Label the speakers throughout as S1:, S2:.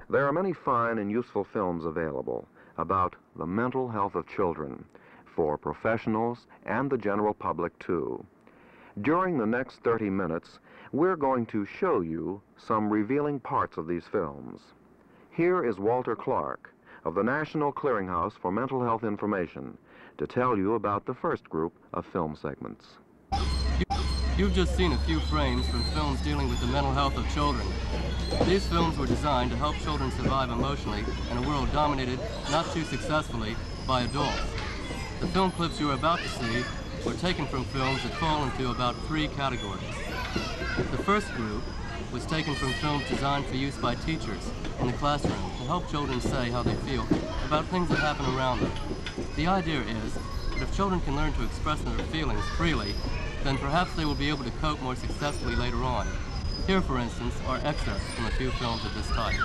S1: There are many fine and useful films available about the mental health of children for professionals and the general public too. During the next 30 minutes, we're going to show you some revealing parts of these films. Here is Walter Clark of the National Clearinghouse for Mental Health Information to tell you about the first group of film segments.
S2: You've just seen a few frames from films dealing with the mental health of children. These films were designed to help children survive emotionally in a world dominated, not too successfully, by adults. The film clips you are about to see were taken from films that fall into about 3 categories. The first group was taken from films designed for use by teachers in the classroom to help children say how they feel about things that happen around them. The idea is that if children can learn to express their feelings freely, then perhaps they will be able to cope more successfully later on. Here, for instance, are excerpts from a few films of this type.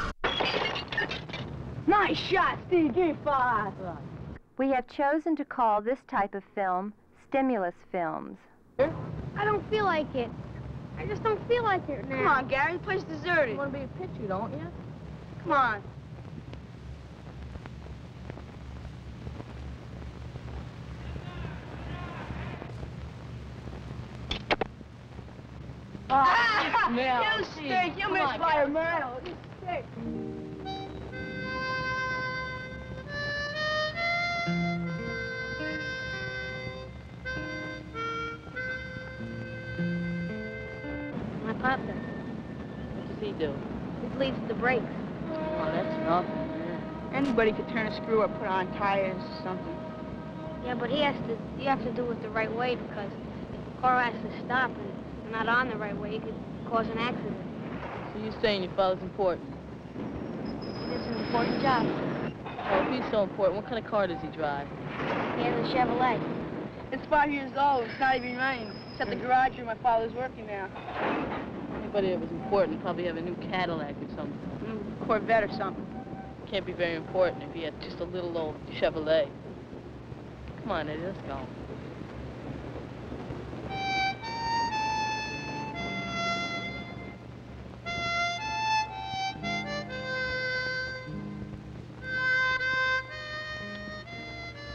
S3: Nice shot, Steve. Give me 5.
S4: We have chosen to call this type of film stimulus films.
S5: I don't feel like it. I just don't feel like it now.
S3: Come on, Gary. The place is deserted.
S6: You want to be a pitcher, don't you?
S3: Come on. You stink! You missed by a mile! You stink!
S5: My papa,
S6: What does he do?
S5: he bleeds the brakes.
S6: Oh, that's nothing.
S3: Anybody could turn a screw or put on tires or something.
S5: Yeah, but you have to do it the right way, because if the car has to stop and not on the right way, it could cause an accident.
S6: So you're saying your father's important?
S5: It's an important job.
S6: Oh, if he's so important, what kind of car does he drive?
S5: He has a Chevrolet.
S3: It's 5 years old. It's not even raining. It's at the garage where my father's working now.
S6: Anybody that was important probably have a new Cadillac or something.
S3: Corvette or something.
S6: Can't be very important if he had just a little old Chevrolet. Come on, Eddie, let's go.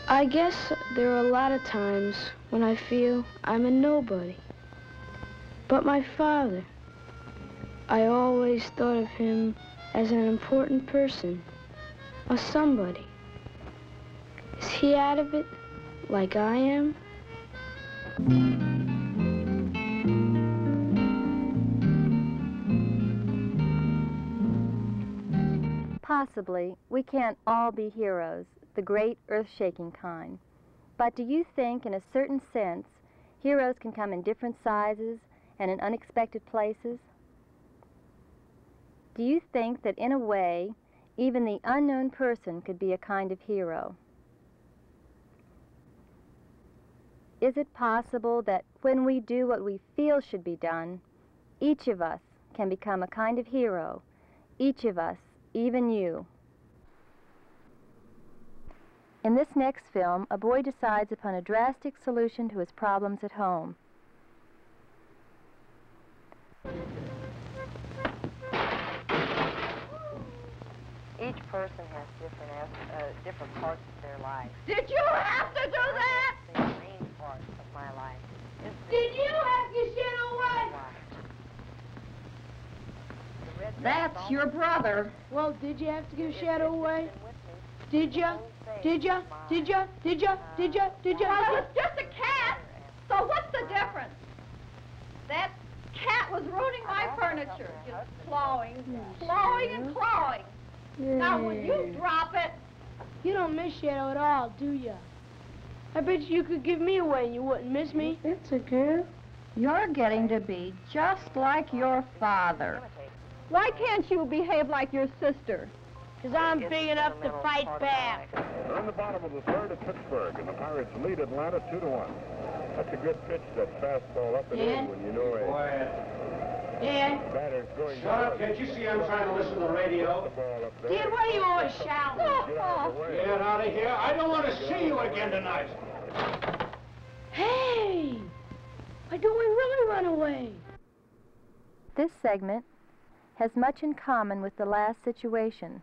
S7: I guess there are a lot of times when I feel I'm a nobody. But my father, I always thought of him as an important person, a somebody. Is he out of it like I am?
S4: Possibly, we can't all be heroes, the great earth-shaking kind. But do you think, in a certain sense, heroes can come in different sizes and in unexpected places? Do you think that, in a way, even the unknown person could be a kind of hero? Is it possible that when we do what we feel should be done, each of us can become a kind of hero, each of us, even you? In this next film, a boy decides upon a drastic solution to his problems at home.
S8: Each person has different parts of their life.
S3: Did you have to do that?
S8: The main part of my life is
S3: Did you have your shit away?
S8: That's
S3: your brother. Well, did you have to give Shadow away? Did ya? Did ya? Did ya? Did ya? Did ya? Did ya?
S9: Well, it's just a cat. So what's the difference? That cat was ruining my furniture. Just clawing, clawing, and clawing. Now, when you drop it...
S7: You don't miss Shadow at all, do ya? I bet you could give me away and you wouldn't miss me.
S9: It's a girl. You're getting to be just like your father. Why can't you behave like your sister?
S3: Because I'm big enough to fight back.
S10: They're in the bottom of the third at Pittsburgh, and the Pirates lead Atlanta 2-1. That's a good pitch, that fastball up and in when you know it.
S3: Dad?
S10: Batter's going.
S11: Shut up, can't you see I'm trying to listen to the radio?
S3: Dad, why are you always shouting?
S11: Get out of here. I don't want to see you again tonight.
S7: Hey! Why don't we really run away?
S4: This segment has much in common with the last situation.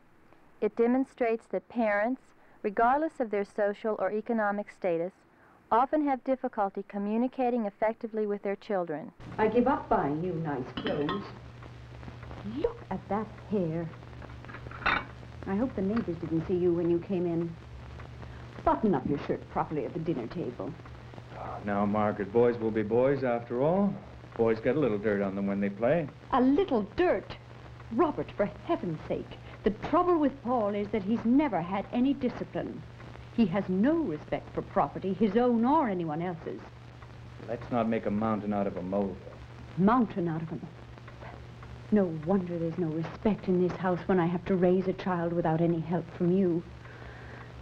S4: It demonstrates that parents, regardless of their social or economic status, often have difficulty communicating effectively with their children.
S12: I give up buying you nice clothes. Look at that hair. I hope the neighbors didn't see you when you came in. Button up your shirt properly at the dinner table.
S13: Now, Margaret, boys will be boys after all. Boys get a little dirt on them when they play.
S12: A little dirt? Robert, for heaven's sake. The trouble with Paul is that he's never had any discipline. He has no respect for property, his own or anyone else's.
S13: Let's not make a mountain out of a molehill.
S12: Mountain out of him. No wonder there's no respect in this house when I have to raise a child without any help from you.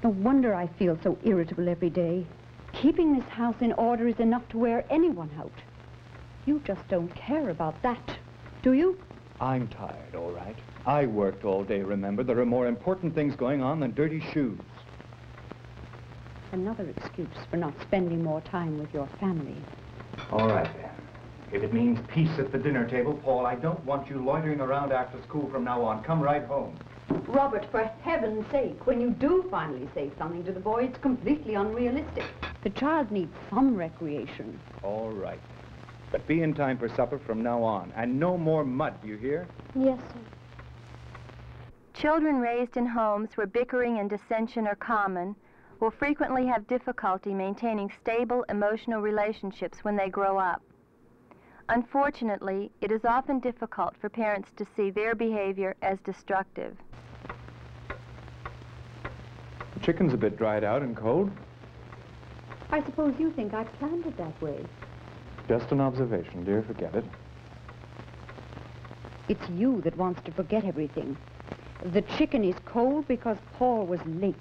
S12: No wonder I feel so irritable every day. Keeping this house in order is enough to wear anyone out. You just don't care about that, do you?
S13: I'm tired, all right. I worked all day, remember. There are more important things going on than dirty shoes.
S12: Another excuse for not spending more time with your family.
S13: All right, then. If it means peace at the dinner table, Paul, I don't want you loitering around after school from now on. Come right home.
S12: Robert, for heaven's sake, when you do finally say something to the boy, it's completely unrealistic. The child needs some recreation.
S13: All right. But be in time for supper from now on. And no more mud, do you hear?
S3: Yes, sir.
S4: Children raised in homes where bickering and dissension are common will frequently have difficulty maintaining stable emotional relationships when they grow up. Unfortunately, it is often difficult for parents to see their behavior as destructive.
S13: The chicken's a bit dried out and cold.
S12: I suppose you think I planned it that way.
S13: Just an observation, dear. Forget it.
S12: It's you that wants to forget everything. The chicken is cold because Paul was late.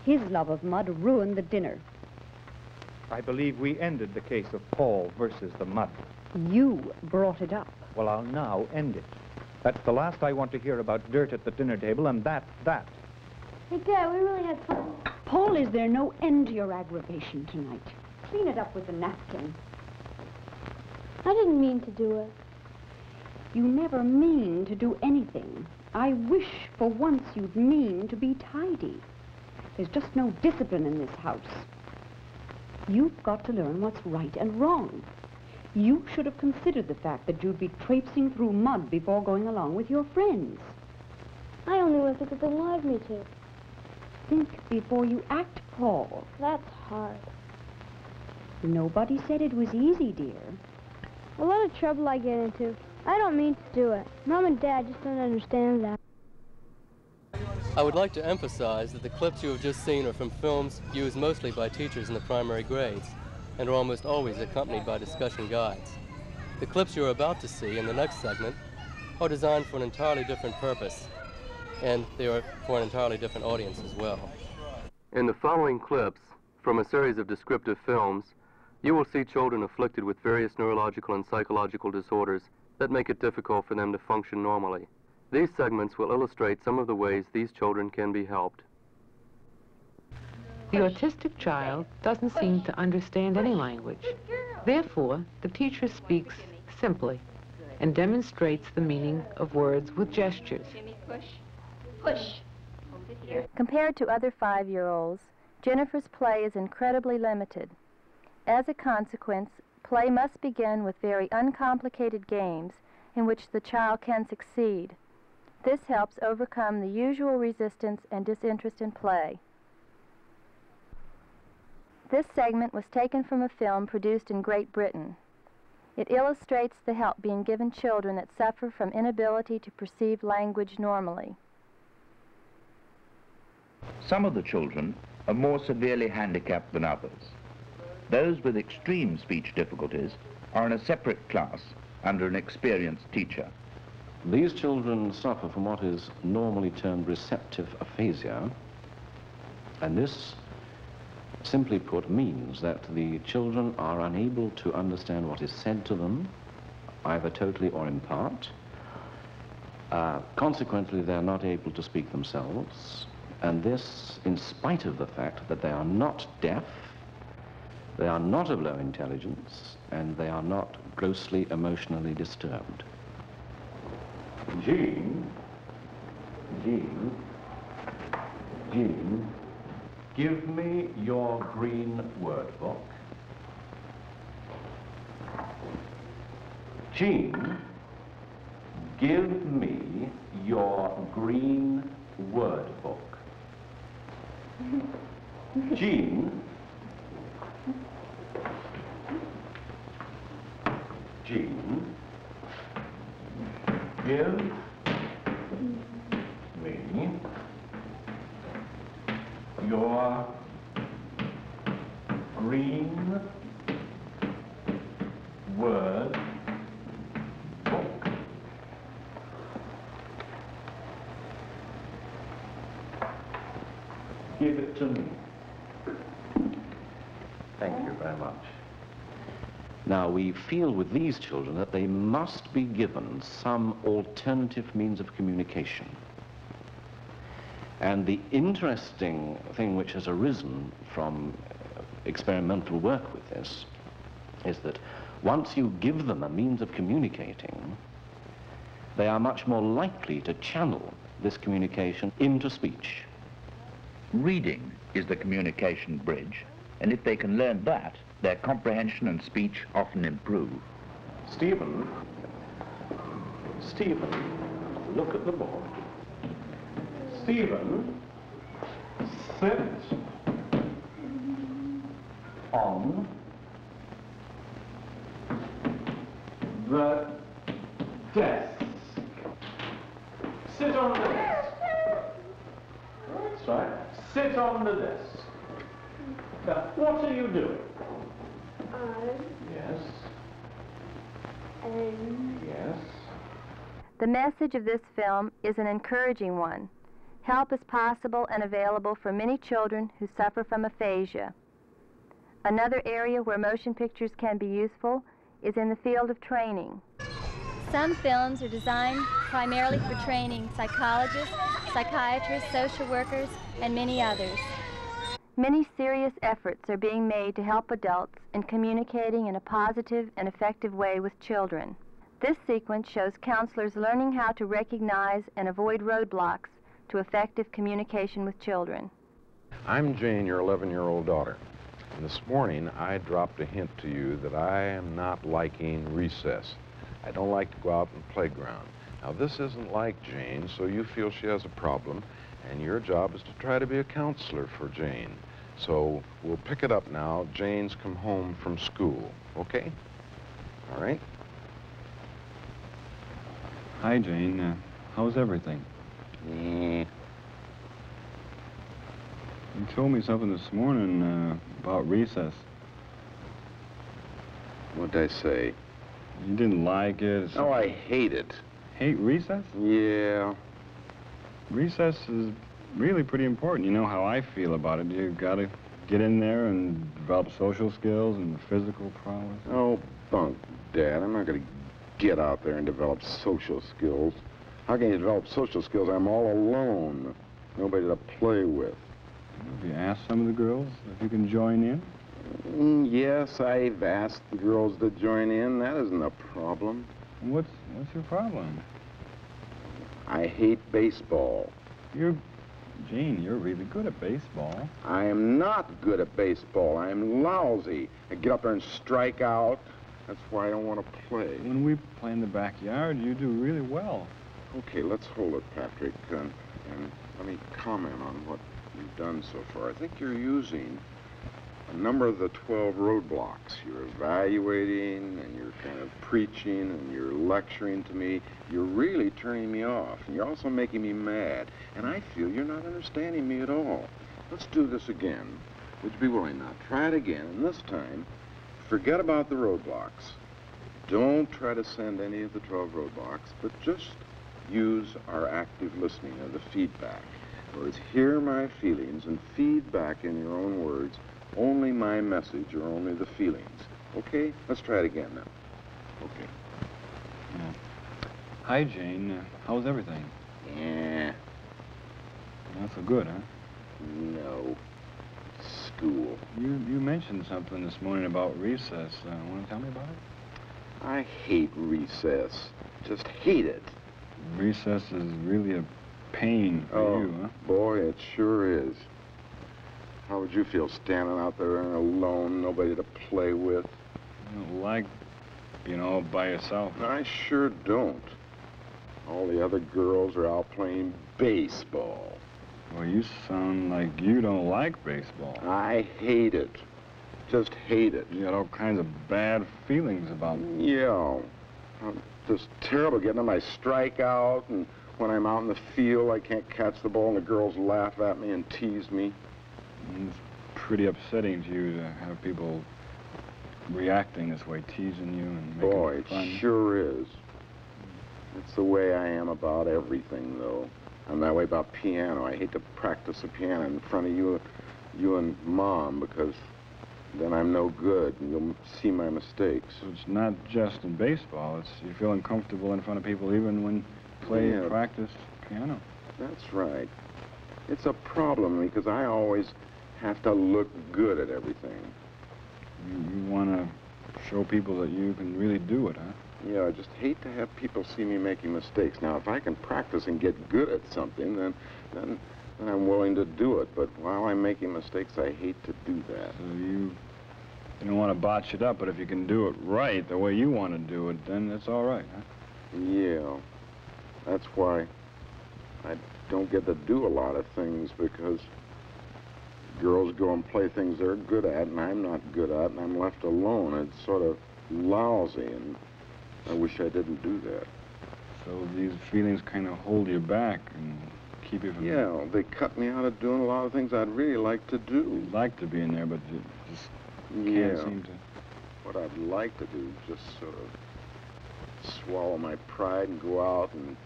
S12: His love of mud ruined the dinner.
S13: I believe we ended the case of Paul versus the mud.
S12: You brought it up.
S13: Well, I'll now end it. That's the last I want to hear about dirt at the dinner table, and that.
S3: Hey, Dad, we really had fun.
S12: Paul, is there no end to your aggravation tonight? Clean it up with a napkin.
S3: I didn't mean to do it.
S12: You never mean to do anything. I wish for once you'd mean to be tidy. There's just no discipline in this house. You've got to learn what's right and wrong. You should have considered the fact that you'd be traipsing through mud before going along with your friends.
S3: I only went because they wanted me to.
S12: Think before you act, Paul.
S3: That's hard.
S12: Nobody said it was easy, dear.
S3: A lot of trouble I get into. I don't mean to do it. Mom and Dad just don't understand that.
S2: I would like to emphasize that the clips you have just seen are from films used mostly by teachers in the primary grades and are almost always accompanied by discussion guides. The clips you're about to see in the next segment are designed for an entirely different purpose, and they are for an entirely different audience as well. In the following clips from a series of descriptive films, you will see children afflicted with various neurological and psychological disorders that make it difficult for them to function normally. These segments will illustrate some of the ways these children can be helped.
S14: The autistic child doesn't seem to understand any language. Therefore, the teacher speaks simply and demonstrates the meaning of words with gestures.
S9: Push.
S4: Compared to other 5-year-olds, Jennifer's play is incredibly limited. As a consequence, play must begin with very uncomplicated games in which the child can succeed. This helps overcome the usual resistance and disinterest in play. This segment was taken from a film produced in Great Britain. It illustrates the help being given children that suffer from inability to perceive language normally.
S15: Some of the children are more severely handicapped than others. Those with extreme speech difficulties are in a separate class under an experienced teacher.
S16: These children suffer from what is normally termed receptive aphasia, and this, simply put, means that the children are unable to understand what is said to them, either totally or in part. Consequently, they're not able to speak themselves, and this in spite of the fact that they are not deaf, they are not of low intelligence, and they are not grossly emotionally disturbed. Jean, give me your green word book. Jean, give me your green word book. Jean, give me your green word book. Give it to me. Thank you very much. Now, we feel with these children that they must be given some alternative means of communication. And the interesting thing which has arisen from experimental work with this is that once you give them a means of communicating, they are much more likely to channel this communication into speech.
S15: Reading is the communication bridge, and if they can learn that, their comprehension and speech often improve.
S16: Stephen, look at the board. Stephen, sit on the desk. Sit on the desk. That's right. Sit on the desk. Now, what are you doing? Yes. Yes.
S4: The message of this film is an encouraging one. Help is possible and available for many children who suffer from aphasia. Another area where motion pictures can be useful is in the field of training. Some films are designed primarily for training psychologists, psychiatrists, social workers, and many others. Many serious efforts are being made to help adults in communicating in a positive and effective way with children. This sequence shows counselors learning how to recognize and avoid roadblocks to effective communication with children.
S17: I'm Jane, your 11-year-old daughter. And this morning, I dropped a hint to you that I am not liking recess. I don't like to go out in the playground. Now, this isn't like Jane, so you feel she has a problem, and your job is to try to be a counselor for Jane. So we'll pick it up now. Jane's come home from school, okay? All right?
S18: Hi, Jane. How's everything?
S17: Yeah.
S18: You told me something this morning about recess.
S17: What'd I say?
S18: You didn't like it?
S17: Oh, I hate it.
S18: Hate recess?
S17: Yeah.
S18: Recess is really pretty important. You know how I feel about it. You gotta get in there and develop social skills and physical prowess.
S17: Oh, bunk, Dad. I'm not gonna get out there and develop social skills. How can you develop social skills? I'm all alone. Nobody to play with.
S18: Have you asked some of the girls if you can join in?
S17: Yes, I've asked the girls to join in. That isn't a problem.
S18: What's your problem?
S17: I hate baseball.
S18: Gene, you're really good at baseball.
S17: I am not good at baseball. I am lousy. I get up there and strike out. That's why I don't want to play.
S18: When we play in the backyard, you do really well.
S17: Okay, let's hold it, Patrick, and let me comment on what you've done so far. I think you're using a number of the 12 roadblocks. You're evaluating, and you're kind of preaching, and you're lecturing to me. You're really turning me off, and you're also making me mad. And I feel you're not understanding me at all. Let's do this again. Would you be willing now? Try it again, and this time, forget about the roadblocks. Don't try to send any of the 12 roadblocks, but just use our active listening, or the feedback. In other words, hear my feelings and feed back in your own words only my message or only the feelings. Okay? Let's try it again now. Okay.
S18: Yeah. Hi, Jane. How's everything?
S17: Yeah.
S18: Not so good, huh?
S17: No. School.
S18: You mentioned something this morning about recess. Want to tell me about it?
S17: I hate recess. Just hate it.
S18: recess is really a pain for you, huh?
S17: Boy, it sure is. How would you feel standing out there alone, nobody to play with?
S18: You don't like being all by yourself.
S17: I sure don't. All the other girls are out playing baseball.
S18: Well, you sound like you don't like baseball.
S17: I hate it. Just hate it.
S18: You got all kinds of bad feelings about it.
S17: Yeah. I'm just terrible getting on my strikeout, and when I'm out in the field, I can't catch the ball, and the girls laugh at me and tease me.
S18: It's pretty upsetting to you to have people reacting this way, teasing you and making
S17: Boy,
S18: fun.
S17: it sure is. It's the way I am about everything, though. I'm that way about piano. I hate to practice the piano in front of you and Mom, because then I'm no good, and you'll see my mistakes.
S18: So it's not just in baseball. It's you feel uncomfortable in front of people even when you play and practice piano.
S17: That's right. It's a problem because I always have to look good at everything.
S18: You want to show people that you can really do it, huh?
S17: Yeah, I just hate to have people see me making mistakes. Now, if I can practice and get good at something, then I'm willing to do it. But while I'm making mistakes, I hate to do that.
S18: So you don't want to botch it up, but if you can do it right, the way you want to do it, then it's all right, huh?
S17: Yeah. That's why I don't get to do a lot of things, because girls go and play things they're good at, and I'm not good at, and I'm left alone. It's sort of lousy, and I wish I didn't do that.
S18: So these feelings kind of hold you back and keep you from...
S17: Yeah, they cut me out of doing a lot of things I'd really like to do.
S18: You'd like to be in there, but you just can't seem to...
S17: What I'd like to do is just sort of swallow my pride and go out and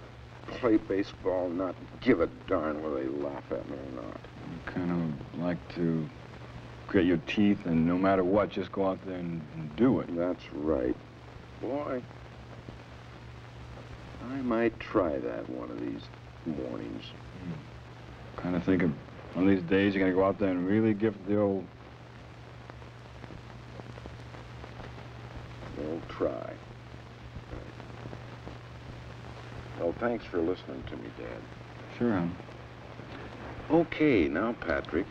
S17: play baseball and not give a darn whether they laugh at me or not.
S18: You kind of like to grit your teeth and no matter what, just go out there and do it.
S17: That's right. Boy, I might try that one of these mornings.
S18: Kind of think of one of these days you're going to go out there and really give it the old
S17: try. Well, thanks for listening to me, Dad.
S18: Sure, hon.
S17: Okay, now, Patrick,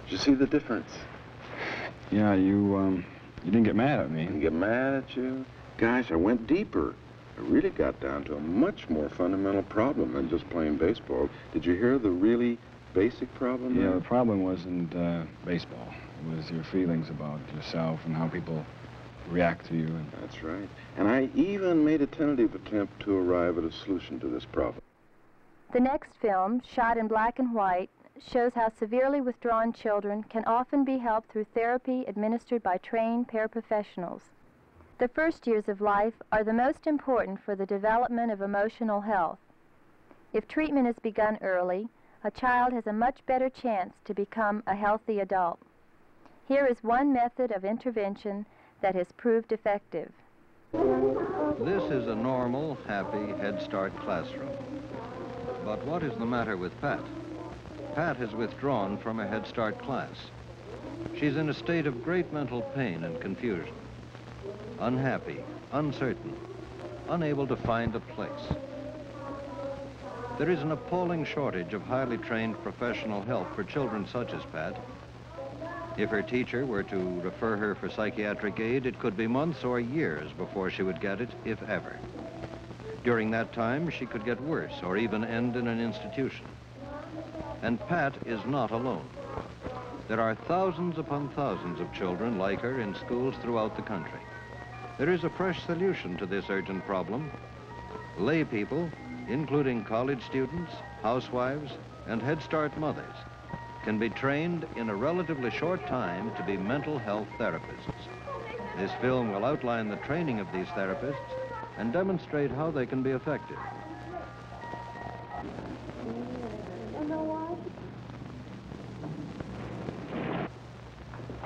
S17: did you see the difference?
S18: Yeah, you didn't get mad at me.
S17: Didn't get mad at you? Gosh, I went deeper. I really got down to a much more fundamental problem than just playing baseball. Did you hear the really basic problem
S18: Yeah,
S17: there?
S18: the problem wasn't baseball. It was your feelings about yourself and how people react to you.
S17: That's right. And I even made a tentative attempt to arrive at a solution to this problem.
S4: The next film, shot in black and white, shows how severely withdrawn children can often be helped through therapy administered by trained paraprofessionals. The first years of life are the most important for the development of emotional health. If treatment is begun early, a child has a much better chance to become a healthy adult. Here is one method of intervention that has proved effective.
S19: This is a normal, happy Head Start classroom. But what is the matter with Pat? Pat has withdrawn from a Head Start class. She's in a state of great mental pain and confusion. Unhappy, uncertain, unable to find a place. There is an appalling shortage of highly trained professional help for children such as Pat. If her teacher were to refer her for psychiatric aid, it could be months or years before she would get it, if ever. During that time, she could get worse or even end in an institution. And Pat is not alone. There are thousands upon thousands of children like her in schools throughout the country. There is a fresh solution to this urgent problem. Lay people, including college students, housewives, and Head Start mothers, can be trained in a relatively short time to be mental health therapists. This film will outline the training of these therapists and demonstrate how they can be effective.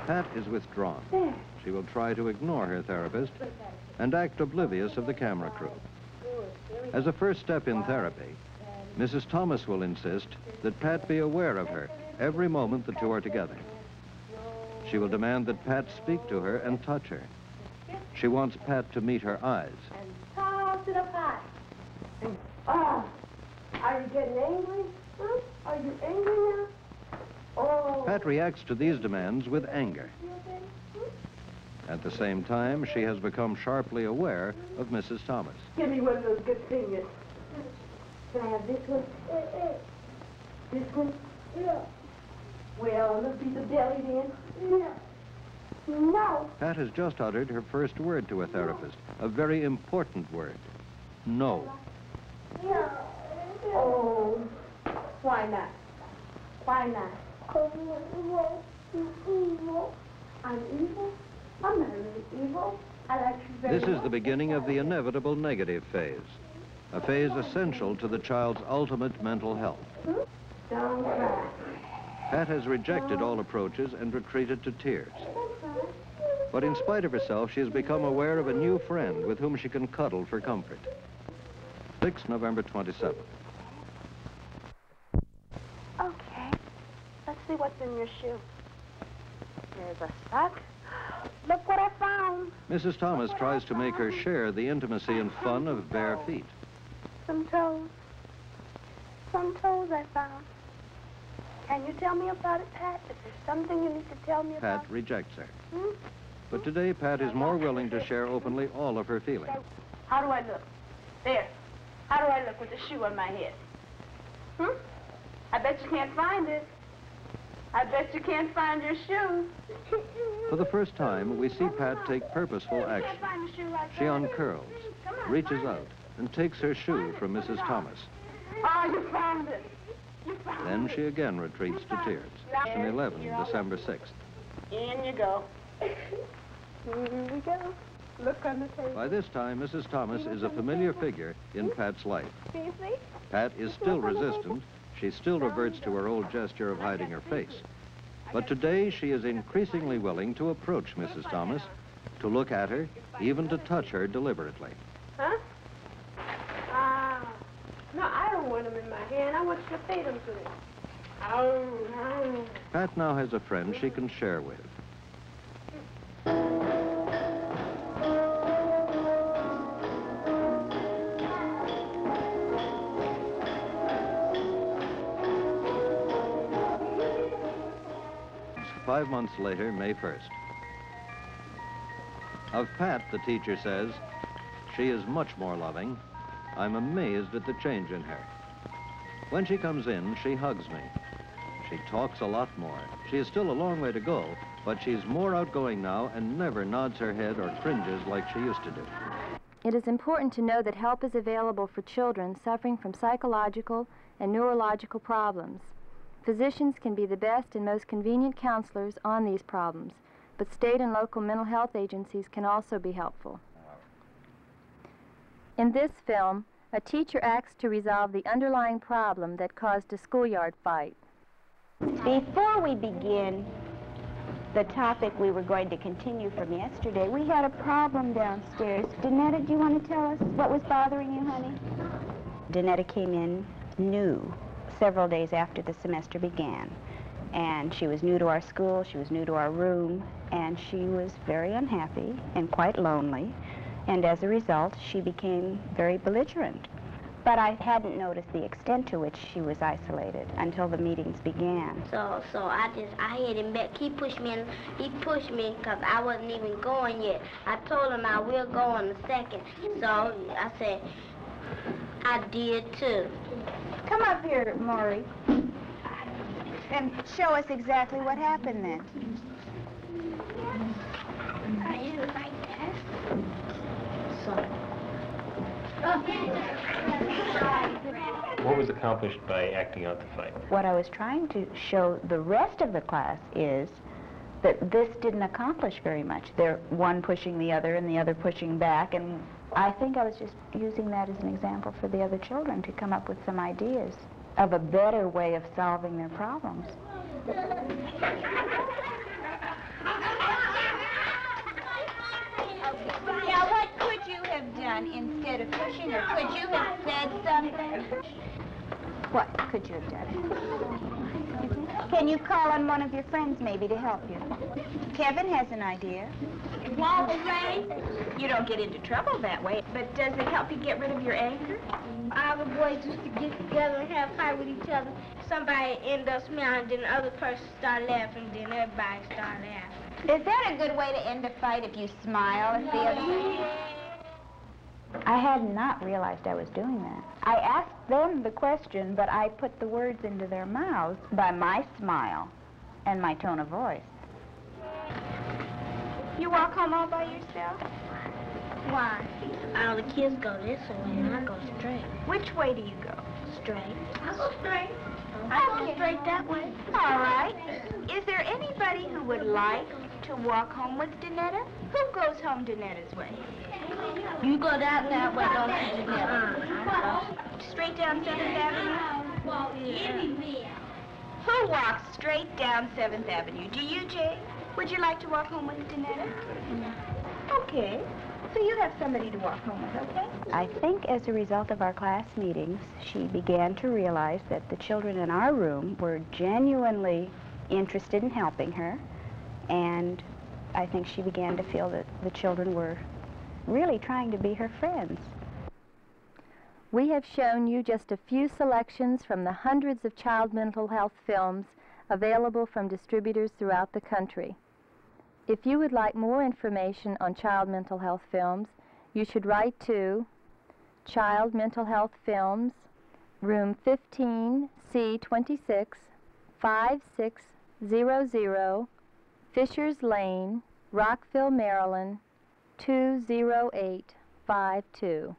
S19: Pat is withdrawn. She will try to ignore her therapist and act oblivious of the camera crew. As a first step in therapy, Mrs. Thomas will insist that Pat be aware of her every moment the two are together. She will demand that Pat speak to her and touch her. She wants Pat to meet her eyes.
S3: Are you getting angry? Huh? Are you angry now? Oh.
S19: Pat reacts to these demands with anger. At the same time, she has become sharply aware of Mrs. Thomas.
S3: Give me one of those good fingers. Can I have this one? This one? Yeah. Well, look be the belly then. Yeah. No.
S19: Pat has just uttered her first word to a therapist, a very important word. No.
S3: Yeah. Oh, why not? Why not? Because you're evil. You're evil. I'm evil? I'm not really evil. I like you very
S19: This
S3: much.
S19: is the beginning of the inevitable negative phase, a phase essential to the child's ultimate mental health.
S3: Don't cry.
S19: Pat has rejected all approaches and retreated to tears. But in spite of herself, she has become aware of a new friend with whom she can cuddle for comfort. 6 November 27th.
S3: Okay. Let's see what's in your shoe. There's a sock. Look what I found.
S19: Mrs. Thomas tries to make her share the intimacy and fun of bare feet.
S3: Some toes. Some toes I found. Can you tell me about it, Pat? If there's something you need to tell me about
S19: Pat rejects her.
S3: Hmm?
S19: But today, Pat is more willing to share openly all of her feelings.
S3: How do I look? There. How do I look with the shoe on my head? I bet you can't find it. I bet you can't find your shoe.
S19: For the first time, we see Pat take purposeful action. She uncurls, reaches out, and takes her shoe from Mrs. Thomas.
S3: Oh, you found it. You found it.
S19: Then she again retreats to tears. Session 11, December 6th.
S3: In you go. Here we go. Look on the table.
S19: By this time, Mrs. Thomas is a familiar figure in Pat's life.
S3: See, see?
S19: Pat is still resistant. She still reverts to her old gesture of hiding her face. But today, she is increasingly willing to approach Mrs. Thomas, to look at her, even to touch her deliberately.
S3: Huh? No, I don't want them in my hand. I want you to feed them to me. Oh.
S19: Pat now has a friend she can share with. It's 5 months later, May 1st. Of Pat, the teacher says, she is much more loving. I'm amazed at the change in her. When she comes in, she hugs me. She talks a lot more. She is still a long way to go, but she's more outgoing now and never nods her head or cringes like she used to do.
S4: It is important to know that help is available for children suffering from psychological and neurological problems. Physicians can be the best and most convenient counselors on these problems, but state and local mental health agencies can also be helpful. In this film, a teacher acts to resolve the underlying problem that caused a schoolyard fight.
S20: Before we begin the topic we were going to continue from yesterday, we had a problem downstairs. Danetta, do you want to tell us what was bothering you, honey? Danetta came in new several days after the semester began. And she was new to our school, she was new to our room, and she was very unhappy and quite lonely. And as a result, she became very belligerent. But I hadn't noticed the extent to which she was isolated until the meetings began.
S5: So I hit him back. He pushed me because I wasn't even going yet. I told him I will go in a second. So I said, I did too.
S20: Come up here, Maury, and show us exactly what happened then.
S5: I didn't like that.
S21: What was accomplished by acting out the fight?
S20: What I was trying to show the rest of the class is that this didn't accomplish very much. They're one pushing the other and the other pushing back, and I think I was just using that as an example for the other children to come up with some ideas of a better way of solving their problems.
S9: Now, what could you have done instead of pushing her? Could you have said something?
S20: What could you have done? Can you call on one of your friends maybe to help you? Kevin has an idea.
S5: Walk away.
S20: You don't get into trouble that way, but does it help you get rid of your anger?
S5: All the boys used to get together and have a fight with each other. Somebody ended up smiling, then the other person started laughing, then everybody started laughing.
S20: Is that a good way to end a fight if you smile at the other person? I had not realized I was doing that. I asked them the question, but I put the words into their mouths by my smile and my tone of voice. You walk home all by yourself?
S5: Why? All the kids go this way and I go straight.
S20: Which way do you go?
S5: Straight. I go straight. I go straight that way.
S20: All right. Is there anybody who would like to walk home with Danetta? Who goes home Danetta's way?
S5: You go down that way, don't you, Danetta?
S20: Straight down 7th Avenue? Who walks straight down 7th Avenue? Do you, Jay? Would you like to walk home with Danetta? Okay. So you have somebody to walk home with, okay? I think as a result of our class meetings, she began to realize that the children in our room were genuinely interested in helping her, and I think she began to feel that the children were really trying to be her friends.
S4: We have shown you just a few selections from the hundreds of child mental health films available from distributors throughout the country. If you would like more information on child mental health films, you should write to Child Mental Health Films, Room 15C26, 5600, Fishers Lane, Rockville, Maryland, 20852.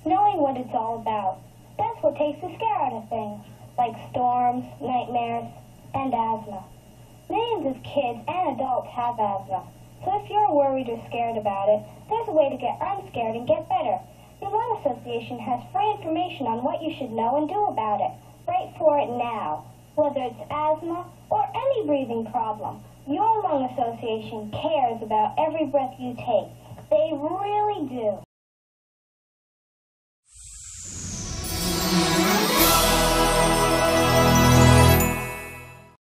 S3: Knowing what it's all about, that's what takes the scare out of things, like storms, nightmares, and asthma. Millions of kids and adults have asthma, so if you're worried or scared about it, there's a way to get unscared and get better. Your Lung Association has free information on what you should know and do about it. Write for it now. Whether it's asthma or any breathing problem, your Lung Association cares about every breath you take. They really do.